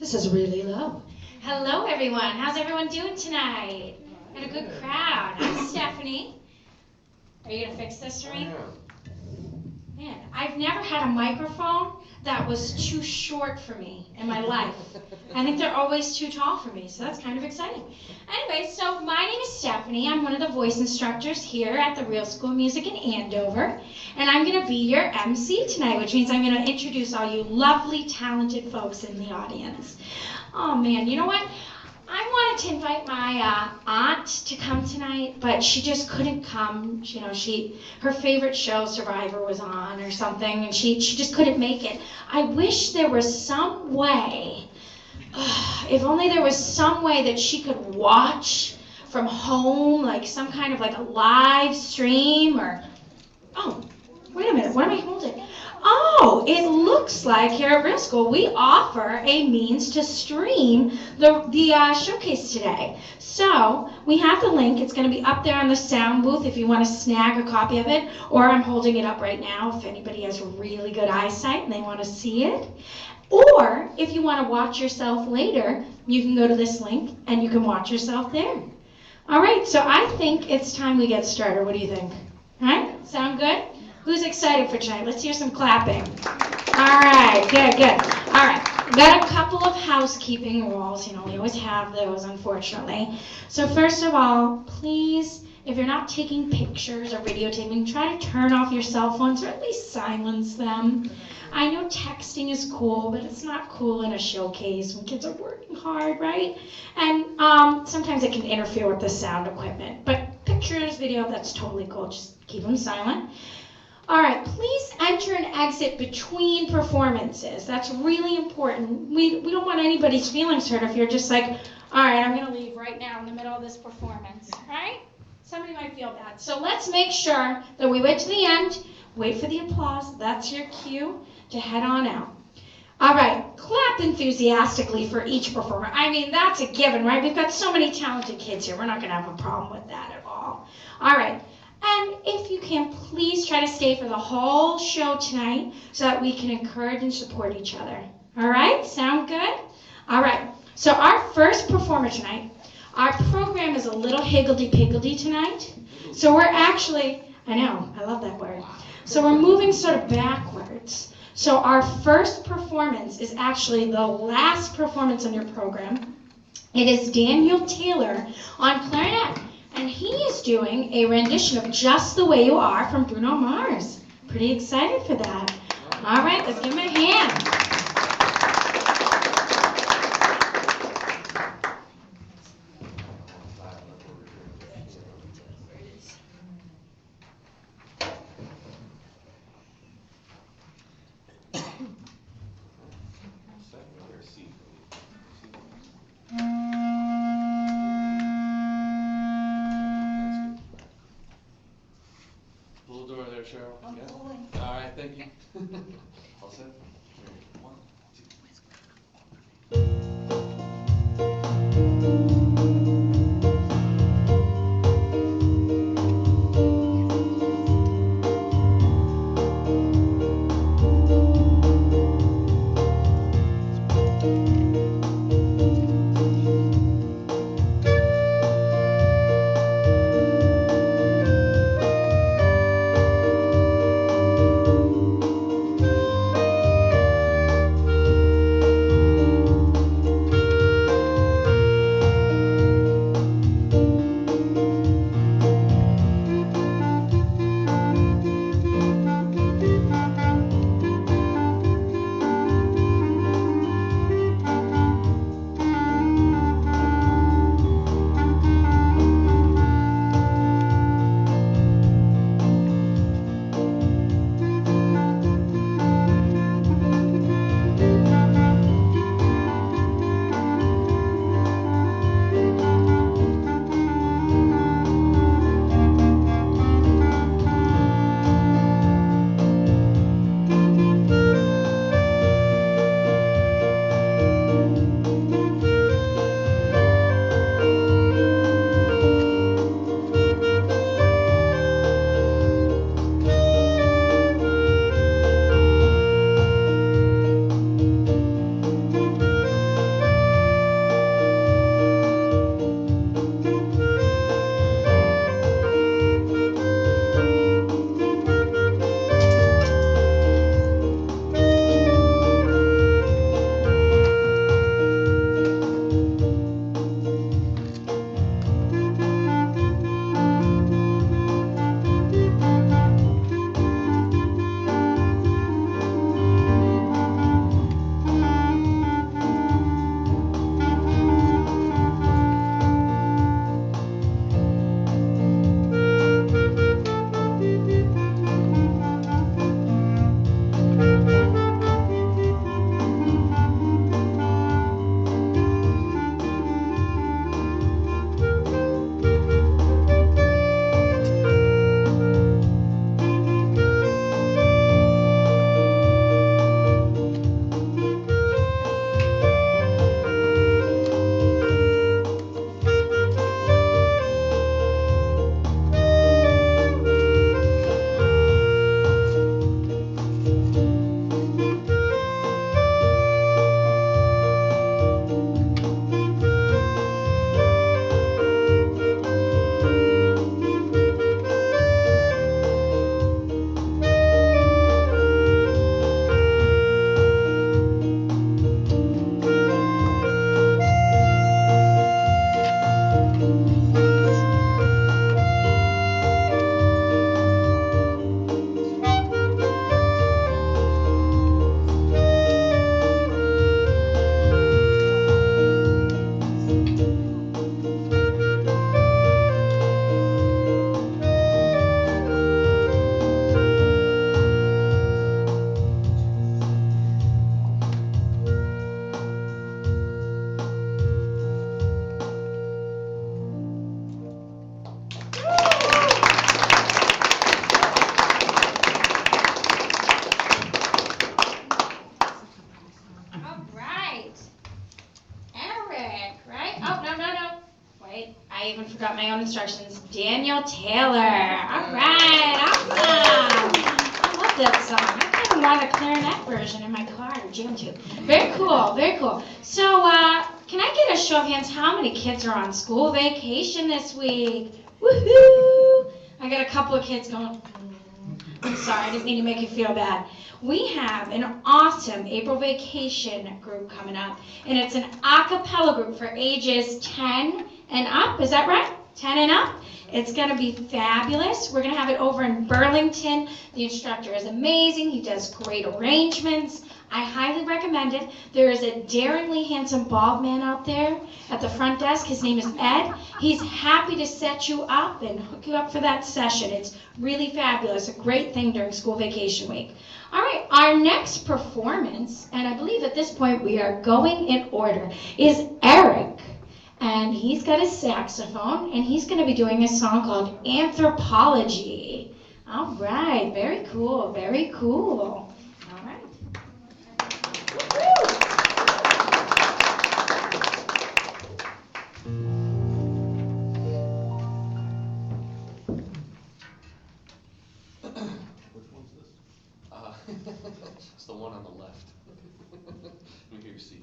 This is really low. Hello, everyone. How's everyone doing tonight? Got a good crowd. I'm Stephanie. Are you going to fix this for me? Man, I've never had a microphone that was too short for me in my life. I think they're always too tall for me, so that's kind of exciting. Anyway, so my name is Stephanie. I'm one of the voice instructors here at the Real School of Music in Andover, and I'm going to be your MC tonight, which means I'm going to introduce all you lovely, talented folks in the audience. Oh man, you know what? I wanted to invite my aunt to come tonight, but she just couldn't come. You know, her favorite show, Survivor, was on or something, and she just couldn't make it. I wish there was some way, if only there was some way that she could watch from home, like some kind of like a live stream or, oh, wait a minute, what am I holding? Oh, it looks like here at Real School we offer a means to stream the showcase today. So we have the link. It's going to be up there on the sound booth if you want to snag a copy of it, or I'm holding it up right now if anybody has really good eyesight and they want to see it. Or if you want to watch yourself later, you can go to this link and you can watch yourself there. All right, so I think it's time we get started. What do you think? All right, sound good? Who's excited for tonight? Let's hear some clapping. All right, good. All right, got a couple of housekeeping rules. You know, we always have those, unfortunately. So first of all, please, if you're not taking pictures or videotaping, try to turn off your cell phones or at least silence them. I know texting is cool, but it's not cool in a showcase when kids are working hard, right? And sometimes it can interfere with the sound equipment. But pictures, video, that's totally cool. Just keep them silent. All right, please enter and exit between performances. That's really important. We don't want anybody's feelings hurt if you're just like, all right, I'm going to leave right now in the middle of this performance, all right? Somebody might feel bad. So let's make sure that we wait to the end, wait for the applause. That's your cue to head on out. All right, clap enthusiastically for each performer. I mean, that's a given, right? We've got so many talented kids here. We're not going to have a problem with that at all. All right. And if you can, please try to stay for the whole show tonight so that we can encourage and support each other. All right? Sound good? All right. So our first performer tonight, our program is a little higgledy-piggledy tonight. So we're actually, I know, I love that word. So we're moving sort of backwards. So our first performance is actually the last performance on your program. It is Daniel Taylor on clarinet. And he is doing a rendition of Just the Way You Are from Bruno Mars. Pretty excited for that. All right, let's give him a hand. Cheryl? I'm pulling. All right, thank you. All set? One, two. I even forgot my own instructions. Daniel Taylor. All right, awesome. I love that song. I kind of want a clarinet version in my car to jam to. Very cool, very cool. So, can I get a show of hands? How many kids are on school vacation this week? Woohoo! I got a couple of kids going. I'm sorry, I didn't mean to make you feel bad. We have an awesome April vacation group coming up, and it's an a cappella group for ages 10 and up. Is that right? 10 and up? It's going to be fabulous. We're going to have it over in Burlington. The instructor is amazing. He does great arrangements. I highly recommend it. There is a daringly handsome bald man out there at the front desk. His name is Ed. He's happy to set you up and hook you up for that session. It's really fabulous. A great thing during school vacation week. All right, our next performance, and I believe at this point we are going in order, is Eric. And he's got a saxophone, and he's going to be doing a song called Anthropology. All right, very cool, very cool. All right. Woo-hoo. It's the one on the left. Let me hear you see.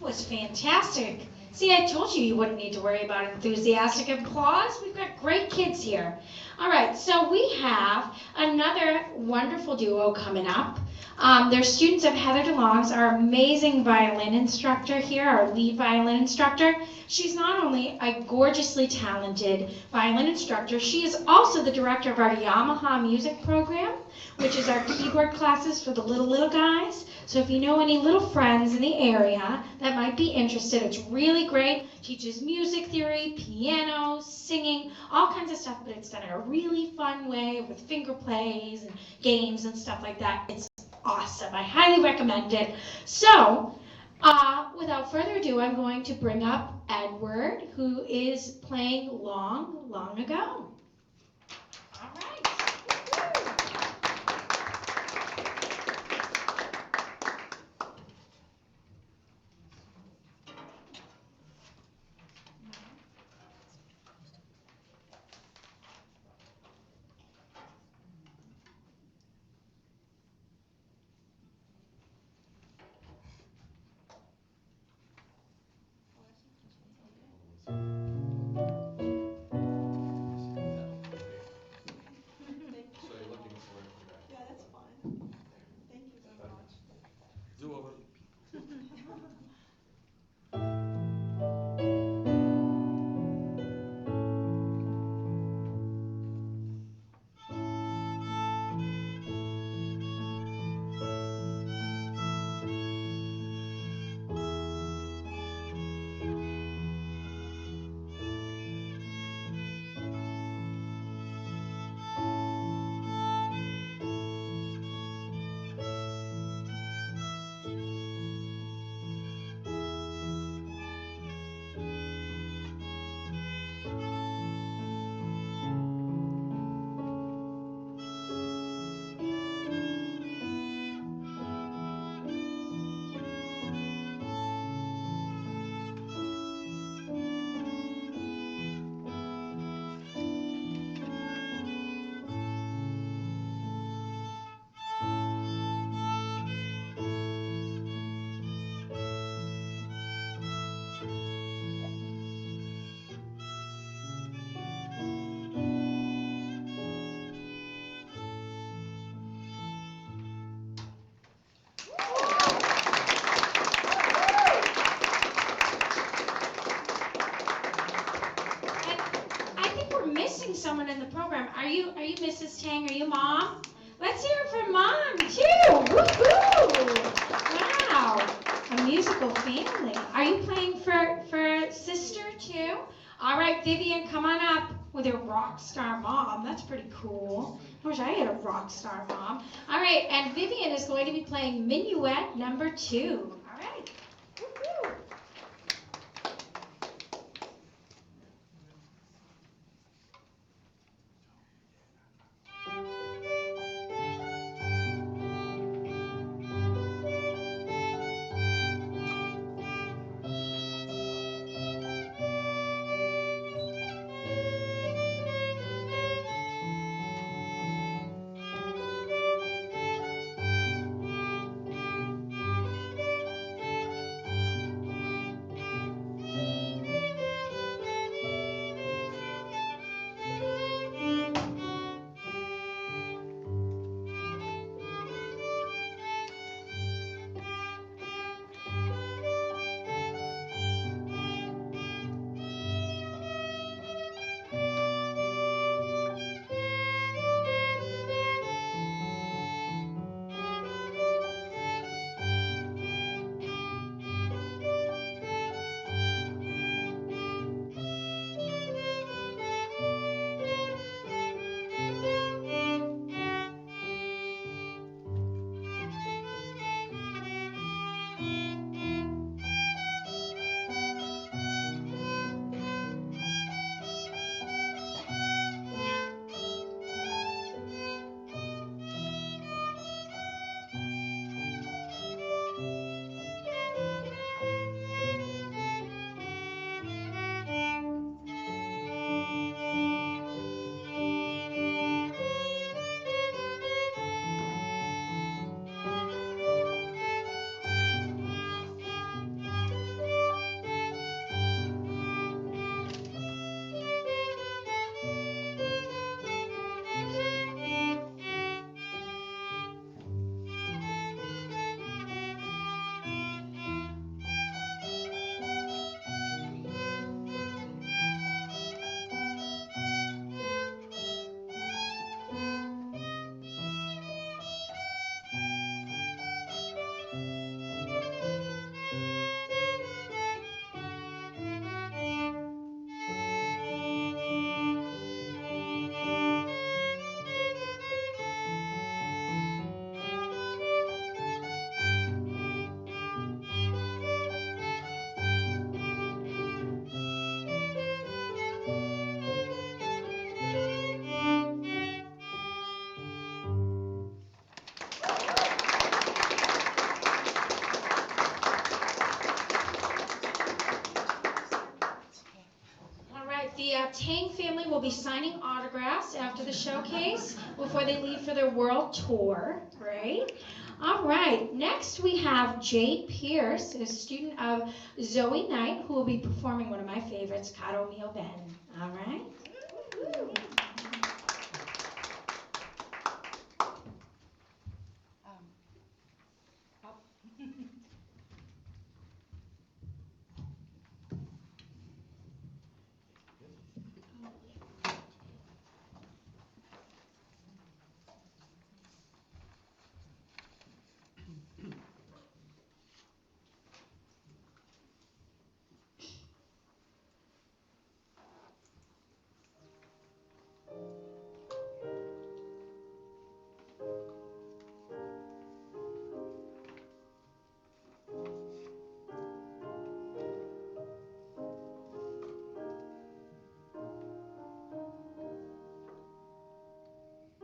Was fantastic. See, I told you wouldn't need to worry about enthusiastic applause. We've got great kids here. All right, so we have another wonderful duo coming up. They're students of Heather DeLong's, our amazing violin instructor here, our lead violin instructor. She's not only a gorgeously talented violin instructor, she is also the director of our Yamaha music program, which is our keyboard classes for the little guys. So if you know any little friends in the area that might be interested, it's really great. Teaches music theory, piano, singing, all kinds of stuff, but it's done in a really fun way with finger plays and games and stuff like that. It's awesome. I highly recommend it. So Without further ado, I'm going to bring up Edward, who is playing Long, Long Ago. All right. So you're looking for it for that? Yeah, that's fine. Thank you so much. Do over. I think we're missing someone in the program. Are you Mrs. Tang? Are you Mom? Let's hear it from Mom too. Woohoo! Wow, a musical family. Are you playing for sister too? All right, Vivian, come on up with your rock star mom. That's pretty cool. I wish I had a rock star mom. All right, and Vivian is going to be playing Minuet number 2. All right. Woohoo! The Tang family will be signing autographs after the showcase before they leave for their world tour, right? All right, next we have Jade Pierce, a student of Zoe Knight, who will be performing one of my favorites, Caro Mio Ben. All right? Woo.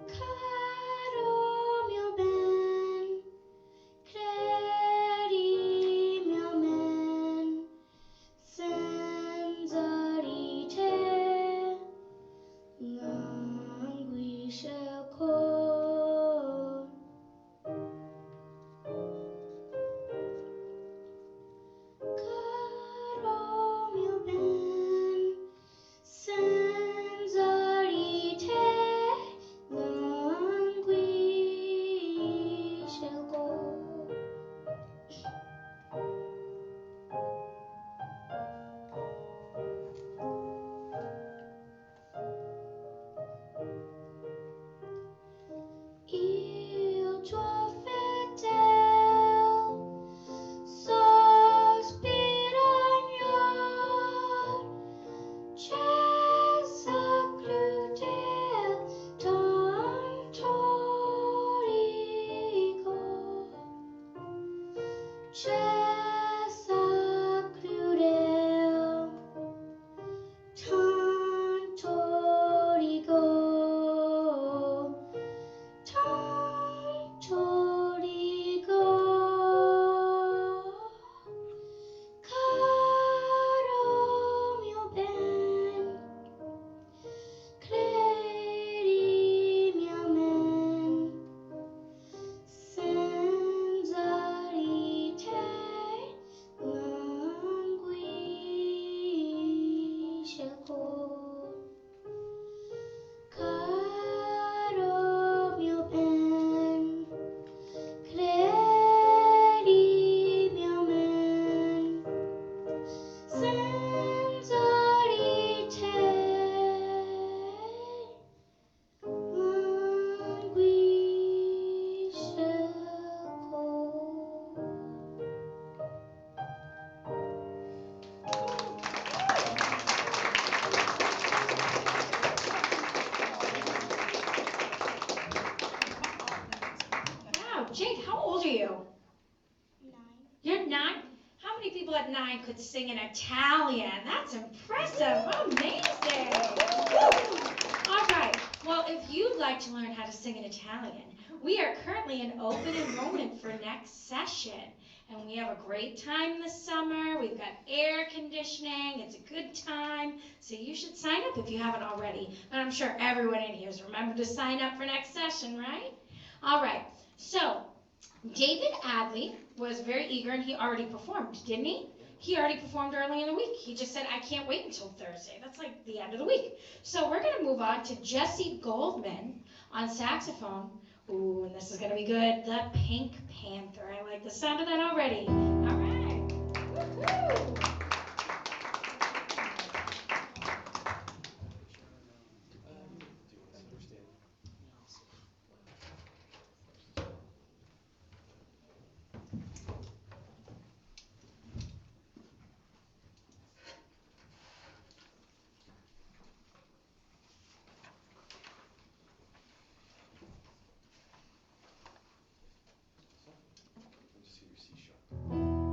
Caro mio ben, credi mio men, senza di te languisce il cor. Caro mio ben, senza di te languisce il cor. Il tuo fedel sospira ignor, Cesa crudel tanto rigor, Cesa crudel tanto rigor, tanto rigor. Caro mio ben, credimi a me, senza di te languisce il cor. Caro mio ben, credimi a me, senza di te languisce il cor. Wow, Jade, how old are you? 9. You're 9? How many people at 9 could sing in Italian? That's impressive. Amazing. All right. Well, if you'd like to learn how to sing in Italian, we are currently in open enrollment for next session. And we have a great time this summer. We've got air conditioning. It's a good time. So you should sign up if you haven't already. And I'm sure everyone in here has remembered to sign up for next session, right? All right. So David Adley was very eager and he already performed, didn't he? He already performed early in the week. He just said, I can't wait until Thursday. That's like the end of the week. So we're going to move on to Jesse Goldman on saxophone. Ooh, and this is going to be good. The Pink Panther. I like the sound of that already. All right. Woo-hoo. Let's see your C sharp.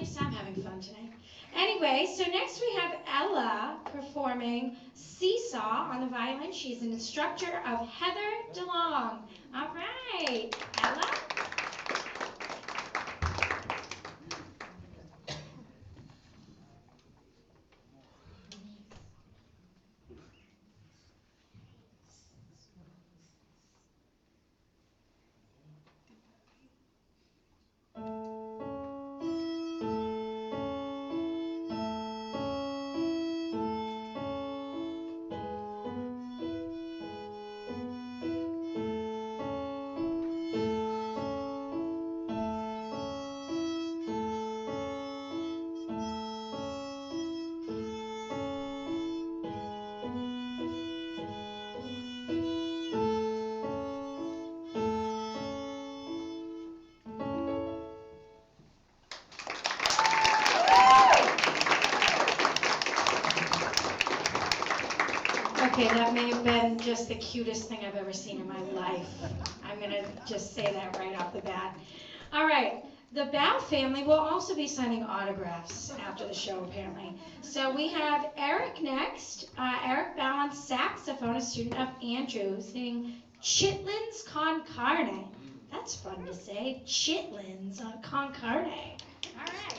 least I'm having fun tonight. Anyway, so next we have Ella performing Seesaw on the violin. She's an instructor of Heather DeLong. All right, Ella. Okay, that may have been just the cutest thing I've ever seen in my life. I'm going to just say that right off the bat. All right, the Bow family will also be signing autographs after the show, apparently. So we have Eric next. Eric Bow on saxophone, a student of Andrew, singing Chitlins con Carne. That's fun to say, Chitlins con Carne. All right.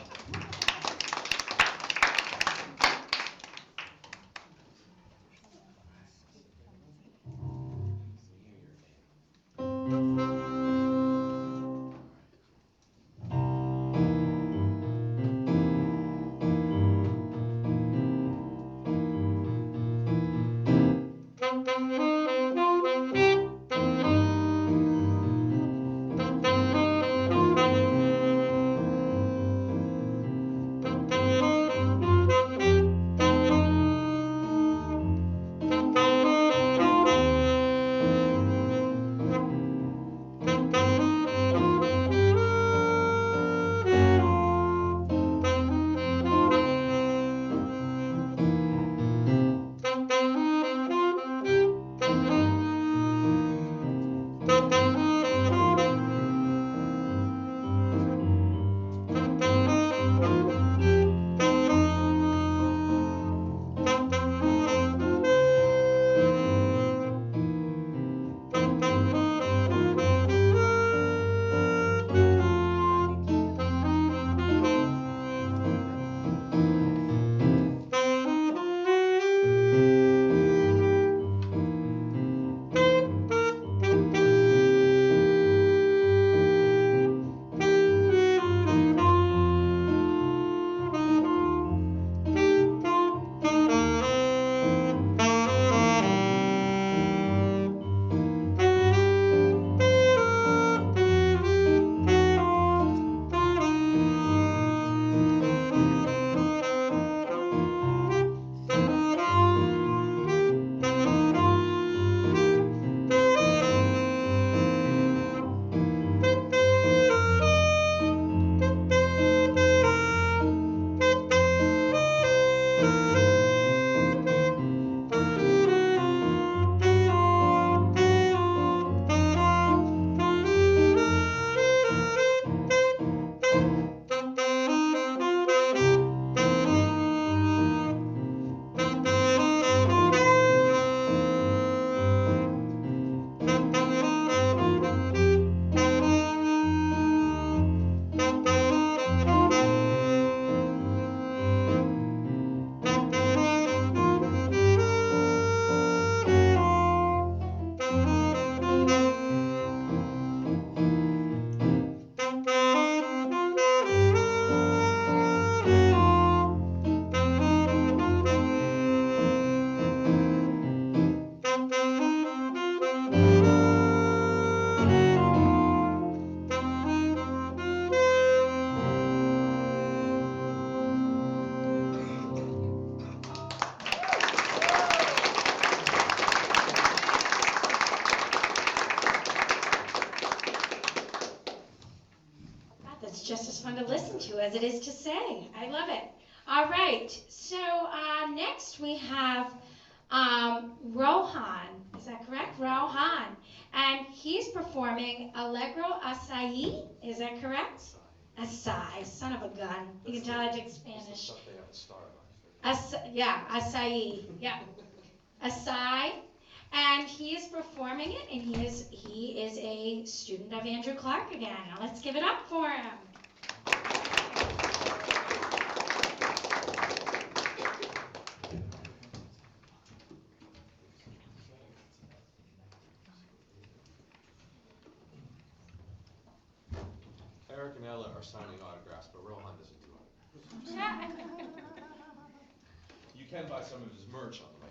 That's just as fun to listen to as it is to say. I love it. All right, so next we have Rohan. Is that correct? Rohan. And he's performing Allegro Assai. Is that correct? Acai, son of a gun. You can tell I take Spanish. Stuff they have at Starbucks. Yeah, acai. Yeah, acai. And he is performing it, and he is a student of Andrew Clark again. Now let's give it up for him. Eric and Ella are signing autographs, but Rohan doesn't do autographs. You can buy some of his merch on the way.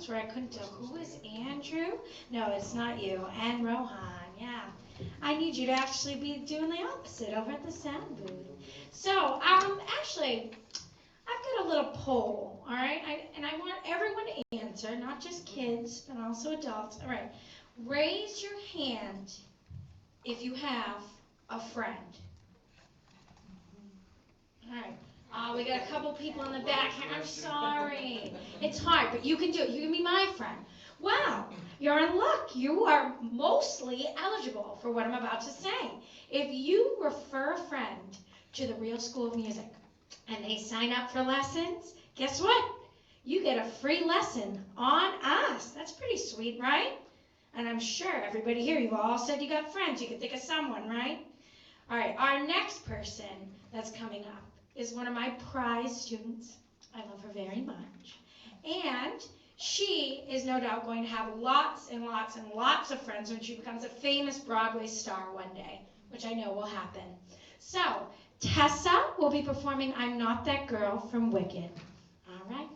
songs where I couldn't tell who is Andrew. No, it's not you. And Rohan, yeah. I need you to actually be doing the opposite over at the sound booth. So, actually, I've got a little poll, all right? And I want everyone to answer, not just kids, but also adults. All right. Raise your hand if you have a friend. All right. We got a couple people in the back here. I'm sorry. It's hard, but you can do it. You can be my friend. Wow, you're in luck. You are mostly eligible for what I'm about to say. If you refer a friend to the Real School of Music and they sign up for lessons, guess what? You get a free lesson on us. That's pretty sweet, right? And I'm sure everybody here, you all said you got friends. You can think of someone, right? All right, our next person that's coming up is one of my prize students. I love her very much. And she is no doubt going to have lots and lots and lots of friends when she becomes a famous Broadway star one day, which I know will happen. So, Tessa will be performing I'm Not That Girl from Wicked. All right.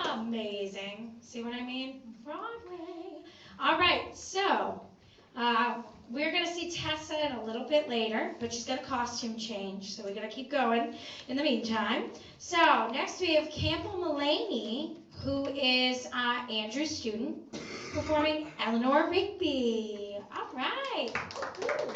Amazing. See what I mean? Broadway. All right, so we're going to see Tessa in a little bit later, but she's got a costume change, so we got to keep going in the meantime. So next we have Campbell Mullaney, who is Andrew's student, performing Eleanor Rigby. All right. Woo-hoo.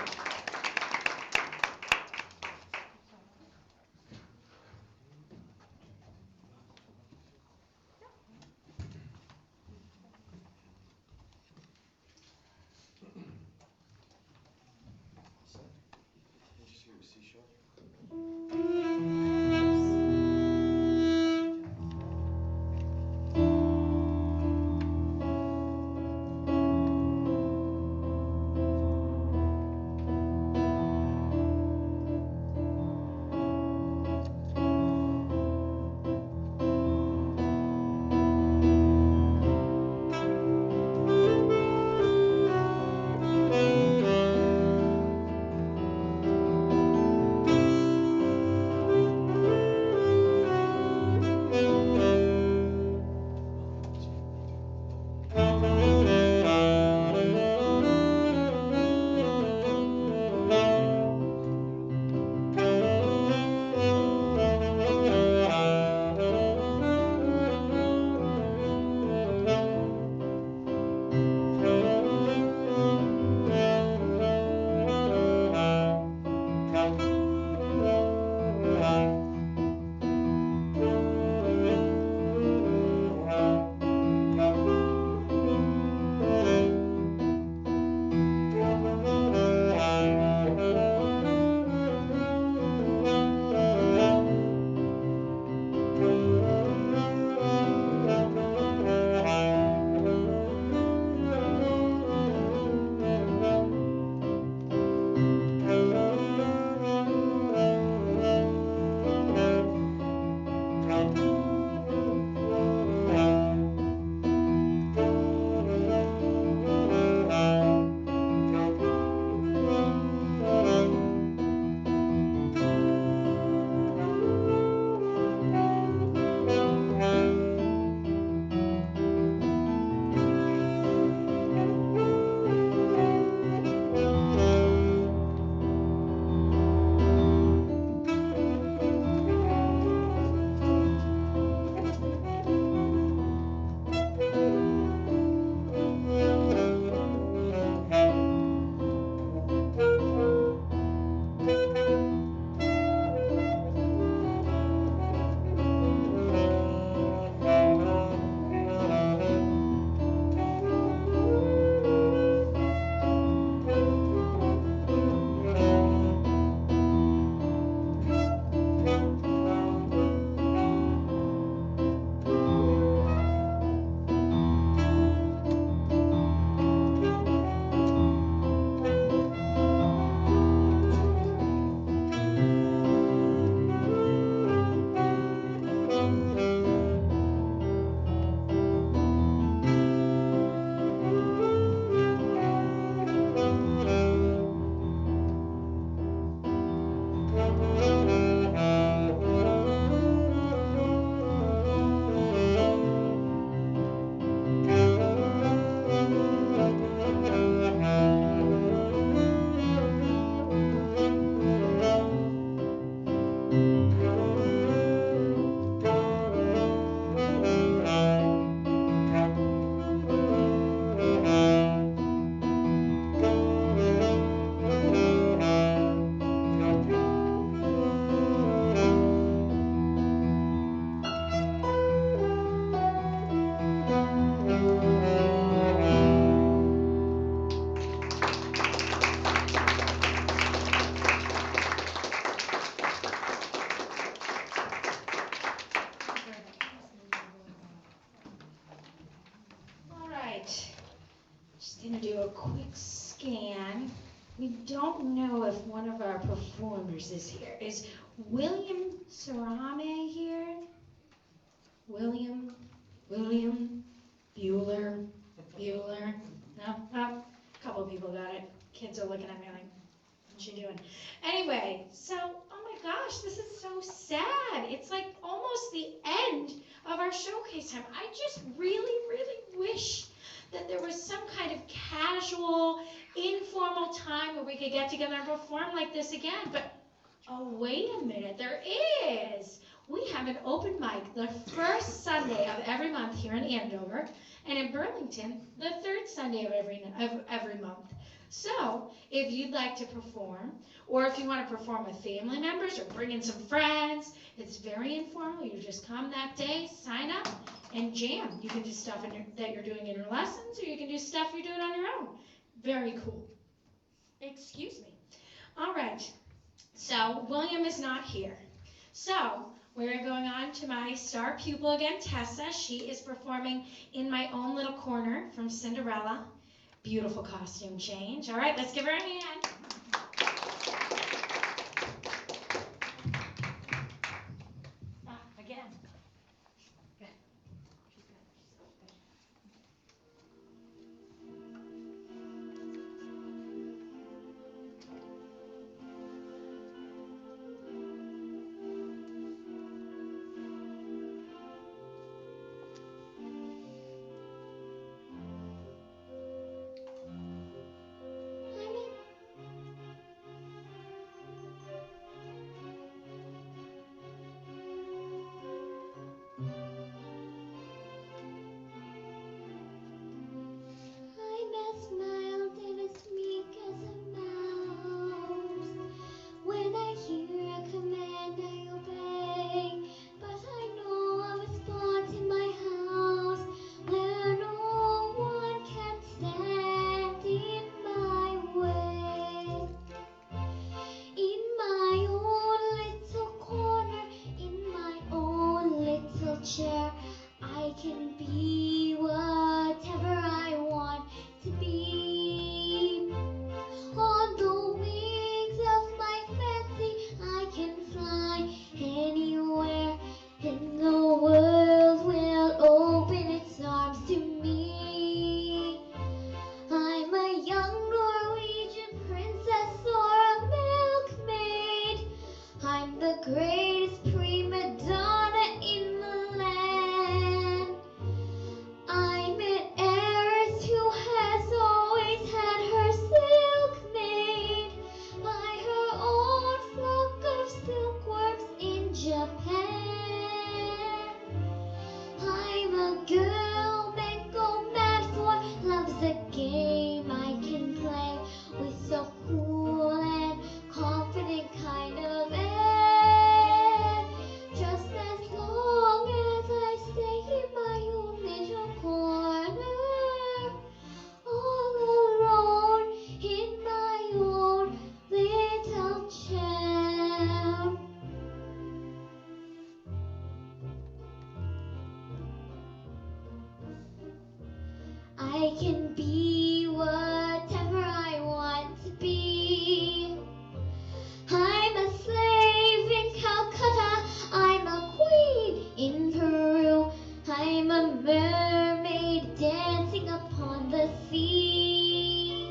we don't know if one of our performers is here. Is William Sarame here? William Bueller? No? Oh, a couple of people got it. Kids are looking at me like, what's she doing? Anyway, so, oh my gosh, this is so sad. It's like almost the end of our showcase time. I just really wish that there was some kind of casual, informal time where we could get together and perform like this again. But, oh, wait a minute, there is. We have an open mic the first Sunday of every month here in Andover, and in Burlington, the third Sunday of every month. So, if you'd like to perform, or if you want to perform with family members or bring in some friends, it's very informal. You just come that day, sign up, and jam. You can do stuff that you're doing in your lessons, or you can do stuff you're doing on your own. Very cool. Excuse me. All right. So, William is not here. So, we're going on to my star pupil again, Tessa. She is performing In My Own Little Corner from Cinderella. Beautiful costume change. All right, let's give her a hand. Again. Good. She's good. I'm as mild and as meek as a mouse. When I hear a command, I obey. But I know of a spot in my house where no one can stand in my way. In my own little corner, in my own little chair, I can be whatever I want to be. On the wings of my fancy, I can fly anywhere, and the world will open its arms to me. I'm a young Norwegian princess or a milkmaid. I'm the greatest prima donna in the land. I'm an heiress who has always had her silk made by her own flock of silkworms in Japan. I'm a girl men go mad for, love's a game I can play with so cool and confident kind of air. Just as long as I stay in my own little corner, all alone in my own little chair. I can be whatever I want to be. I'm a slave in Calcutta, I'm a queen in Peru, I'm a mermaid dancing upon the sea.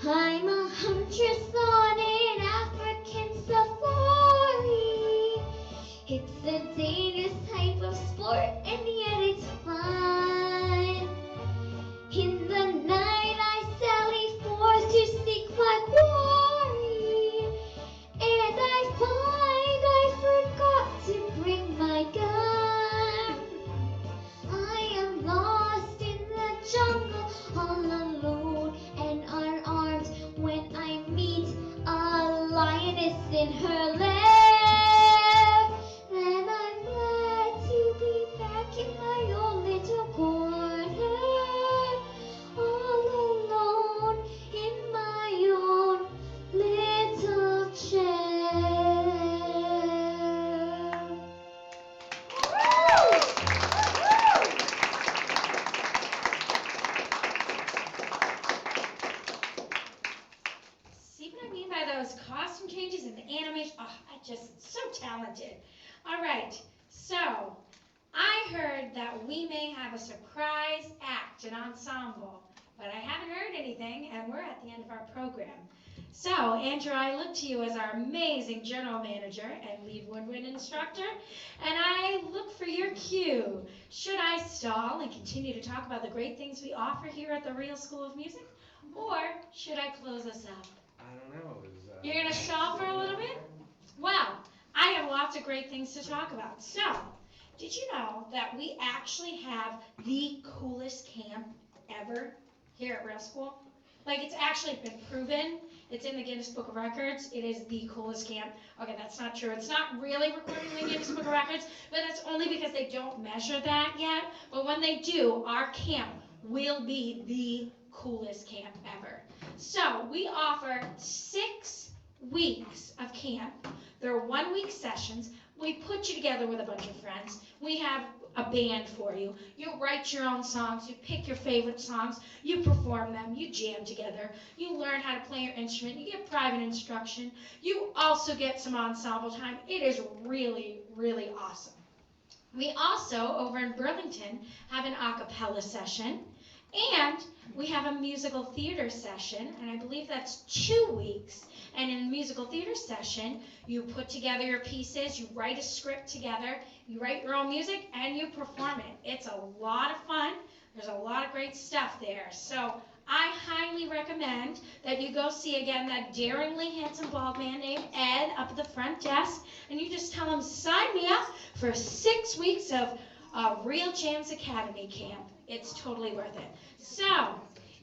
I'm a huntress on an African safari. It's a dangerous type of sport, and yet it's fun. In the night I sally forth to seek my quarry, and I find I forgot to bring my gun. I am lost in the jungle, all alone and unarmed, when I meet a lioness in her lair. Then I'm glad to be back in my own little corner, all alone in my own little chair. those costume changes and the animation. Oh, I just so talented. All right, so I heard that we may have a surprise act, an ensemble, but I haven't heard anything, and we're at the end of our program. So, Andrew, I look to you as our amazing general manager and lead woodwind instructor, and I look for your cue. Should I stall and continue to talk about the great things we offer here at the Real School of Music, or should I close us up? I don't know. You're going to stall for a little bit? Well, I have lots of great things to talk about. So, did you know that we actually have the coolest camp ever here at Real School? Like, it's actually been proven. It's in the Guinness Book of Records. It is the coolest camp. Okay, that's not true. It's not really recorded in the Guinness Book of Records, but that's only because they don't measure that yet. But when they do, our camp will be the coolest camp ever. So, we offer 6 weeks of camp. They're 1-week sessions. We put you together with a bunch of friends. We have a band for you. You write your own songs. You pick your favorite songs. You perform them. You jam together. You learn how to play your instrument. You get private instruction. You also get some ensemble time. It is really, really awesome. We also, over in Burlington, have an a cappella session. And we have a musical theater session, and I believe that's 2 weeks. And in a musical theater session, you put together your pieces, you write a script together, you write your own music, and you perform it. It's a lot of fun. There's a lot of great stuff there. So I highly recommend that you go see, again, that daringly handsome bald man named Ed up at the front desk, and you just tell him, sign me up for 6 weeks of Real Jams Academy camp. It's totally worth it. So,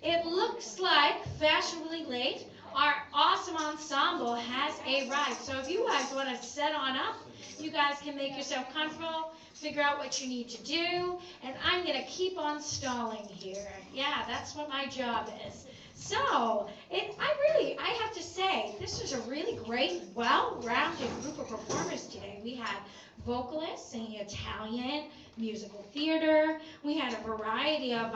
it looks like, fashionably late, our awesome ensemble has arrived. So if you guys want to set on up, you guys can make yourself comfortable, figure out what you need to do, and I'm going to keep on stalling here. Yeah, that's what my job is. So, I have to say, this was a really great, well-rounded group of performers today. We had vocalists singing Italian, musical theater. We had a variety of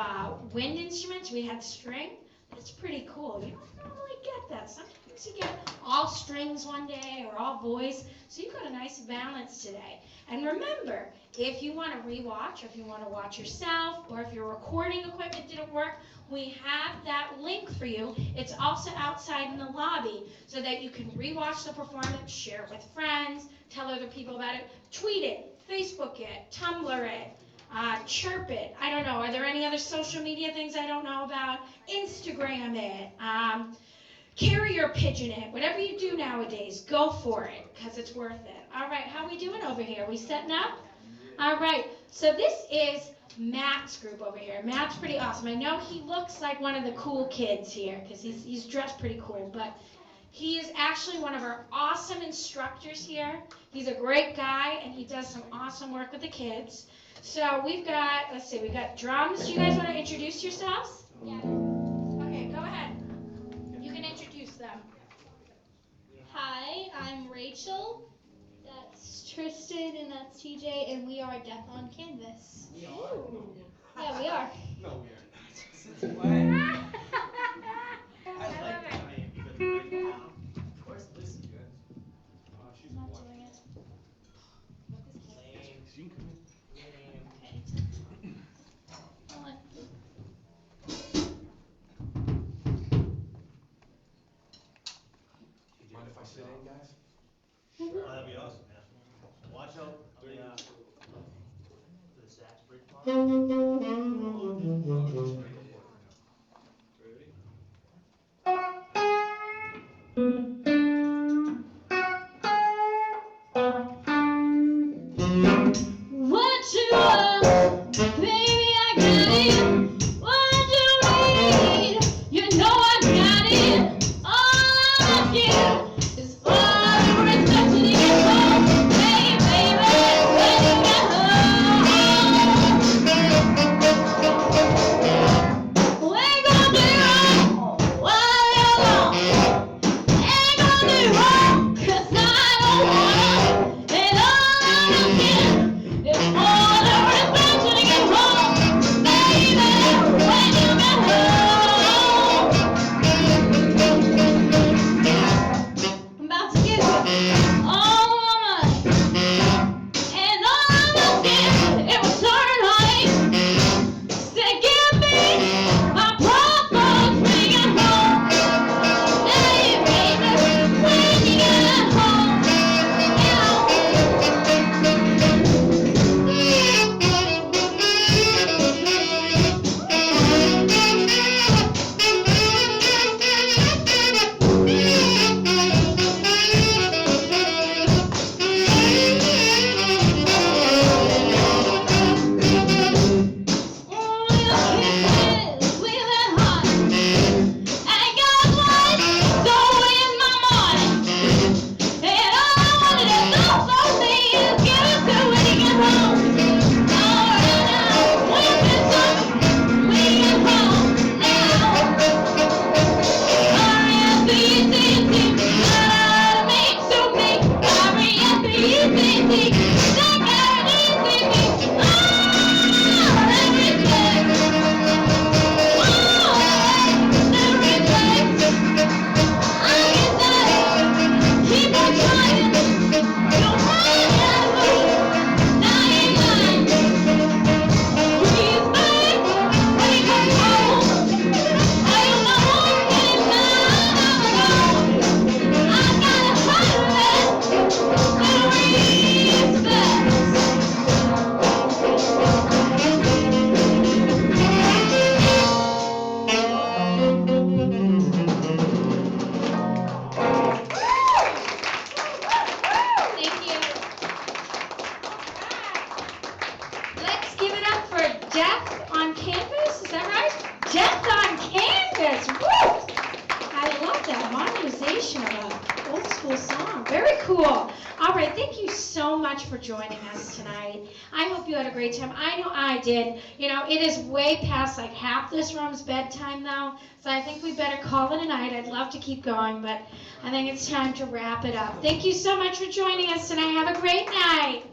wind instruments. We had string. That's pretty cool. You don't normally get that. Sometimes you get all strings one day or all voice. So you got a nice balance today. And remember, if you want to rewatch, or if you want to watch yourself, or if your recording equipment didn't work, we have that link for you. It's also outside in the lobby so that you can rewatch the performance, share it with friends, tell other people about it, tweet it, Facebook it, Tumblr it, chirp it. I don't know. Are there any other social media things I don't know about? Instagram it. Carrier pigeon it. Whatever you do nowadays, go for it because it's worth it. All right, how we doing over here? We setting up? All right, so this is Matt's group over here. Matt's pretty awesome. I know he looks like one of the cool kids here because he's dressed pretty cool, but he is actually one of our awesome instructors here. He's a great guy, and he does some awesome work with the kids. So we've got, we got drums. Do you guys want to introduce yourselves? Yeah. Okay, go ahead. You can introduce them. Hi, I'm Rachel. That's Tristan, and that's TJ, and we are Death on Canvas. We are? Yeah, we are. No, we are not. Since when? I like the name because we break down. Of course, Liz is good. She's I'm not one. doing it. Lame. She can come in. Lame. Okay. Hold on. Mind if I sit in, guys? Oh, that'd be awesome, man. Watch out on the sax bridge part. What you want, baby, I got it. What you need, you know I got it. All I ask you is for the respect to the info. Hey, baby, when you get home, we gon' be right while you're gone. modernization of an old school song. Very cool. All right, thank you so much for joining us tonight. I hope you had a great time. I know I did. You know, it is way past like half this room's bedtime now, so I think we better call it a night. I'd love to keep going, but I think it's time to wrap it up. Thank you so much for joining us tonight. Have a great night.